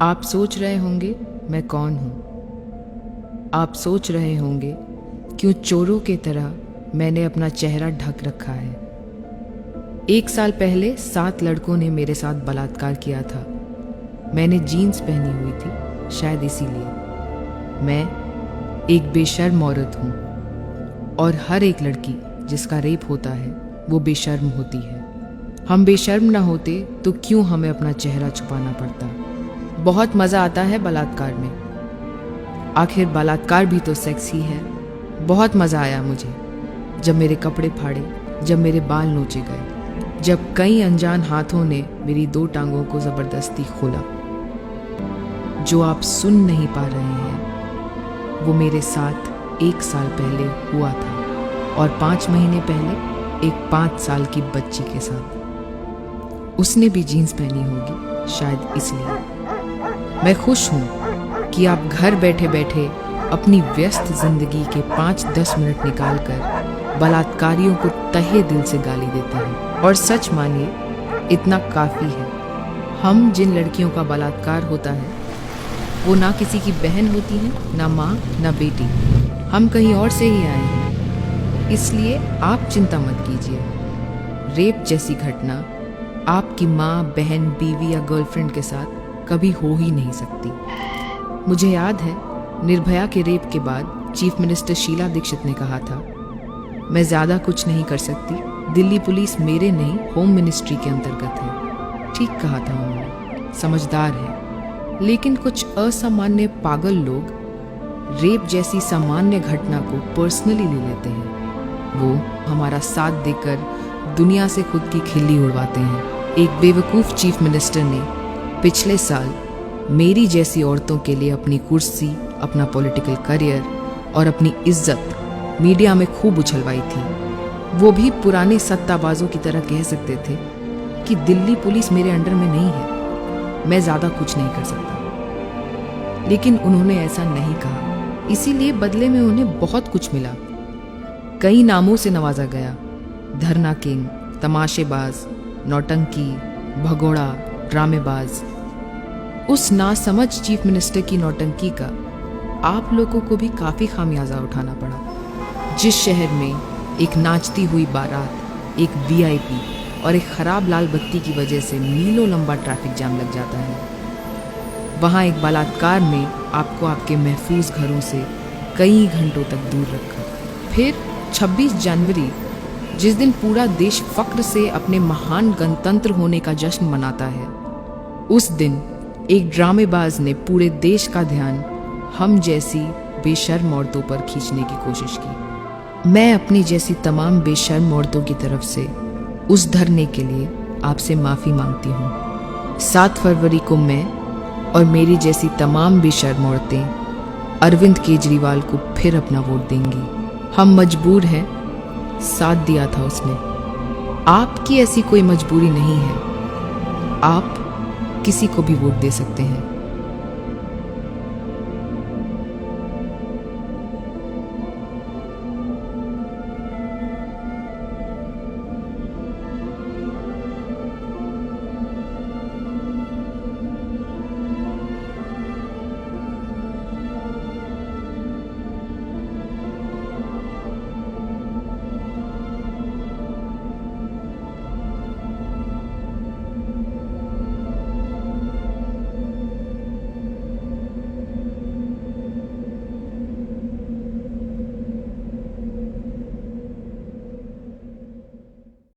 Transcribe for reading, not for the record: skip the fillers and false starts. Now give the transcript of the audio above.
आप सोच रहे होंगे मैं कौन हूँ। आप सोच रहे होंगे क्यों चोरों की तरह मैंने अपना चेहरा ढक रखा है। 1 साल पहले 7 लड़कों ने मेरे साथ बलात्कार किया था। मैंने जीन्स पहनी हुई थी, शायद इसीलिए। मैं एक बेशर्म औरत हूँ और हर एक लड़की जिसका रेप होता है वो बेशर्म होती है। हम बेशर्म ना होते तो क्यों हमें अपना चेहरा छुपाना पड़ता। बहुत मज़ा आता है बलात्कार में। आखिर बलात्कार भी तो सेक्स ही है। बहुत मज़ा आया मुझे जब मेरे कपड़े फाड़े, जब मेरे बाल नोचे गए, जब कई अनजान हाथों ने मेरी 2 टांगों को ज़बरदस्ती खोला। जो आप सुन नहीं पा रहे हैं वो मेरे साथ 1 साल पहले हुआ था और 5 महीने पहले एक 5 साल की बच्ची के साथ। उसने भी जीन्स पहनी होगी, शायद इसलिए। मैं खुश हूँ कि आप घर बैठे बैठे अपनी व्यस्त जिंदगी के 5-10 मिनट निकालकर बलात्कारियों को तहे दिल से गाली देते हैं। और सच मानिए, इतना काफ़ी है। हम जिन लड़कियों का बलात्कार होता है वो ना किसी की बहन होती हैं, ना माँ, ना बेटी। हम कहीं और से ही आए हैं। इसलिए आप चिंता मत कीजिए। रेप जैसी घटना आपकी माँ, बहन, बीवी या गर्लफ्रेंड के साथ कभी हो ही नहीं सकती। मुझे याद है, निर्भया के रेप के बाद चीफ मिनिस्टर शीला दीक्षित ने कहा था, मैं ज़्यादा कुछ नहीं कर सकती। दिल्ली पुलिस मेरे नहीं, होम मिनिस्ट्री के अंतर्गत है। ठीक कहा था उन्होंने, समझदार है। लेकिन कुछ असामान्य पागल लोग रेप जैसी सामान्य घटना को पर्सनली ले लेते हैं। वो हमारा साथ देकर दुनिया से खुद की खिल्ली उड़वाते हैं। एक बेवकूफ़ चीफ मिनिस्टर ने पिछले साल मेरी जैसी औरतों के लिए अपनी कुर्सी, अपना पॉलिटिकल करियर और अपनी इज्जत मीडिया में खूब उछलवाई थी। वो भी पुराने सत्ताबाजों की तरह कह सकते थे कि दिल्ली पुलिस मेरे अंडर में नहीं है, मैं ज़्यादा कुछ नहीं कर सकता। लेकिन उन्होंने ऐसा नहीं कहा। इसीलिए बदले में उन्हें बहुत कुछ मिला। कई नामों से नवाजा गया, धरना किंग, तमाशेबाज, नौटंकी, भगोड़ा, ड्रामेबाज। उस नासमझ चीफ मिनिस्टर की नौटंकी का आप लोगों को भी काफ़ी खामियाजा उठाना पड़ा। जिस शहर में एक नाचती हुई बारात, एक वीआईपी और एक खराब लाल बत्ती की वजह से मीलों लंबा ट्रैफिक जाम लग जाता है, वहाँ एक बलात्कार ने आपको आपके महफूज घरों से कई घंटों तक दूर रखा। फिर 26 जनवरी, जिस दिन पूरा देश फक्र से अपने महान गणतंत्र होने का जश्न मनाता है, उस दिन एक ड्रामेबाज ने पूरे देश का ध्यान हम जैसी बेशर्म औरतों पर खींचने की कोशिश की। मैं अपनी जैसी तमाम बेशर्म औरतों की तरफ से उस धरने के लिए आपसे माफ़ी मांगती हूँ। 7 फरवरी को मैं और मेरी जैसी तमाम बेशर्म औरतें अरविंद केजरीवाल को फिर अपना वोट देंगी। हम मजबूर हैं, साथ दिया था उसने। आपकी ऐसी कोई मजबूरी नहीं है, आप किसी को भी वोट दे सकते हैं।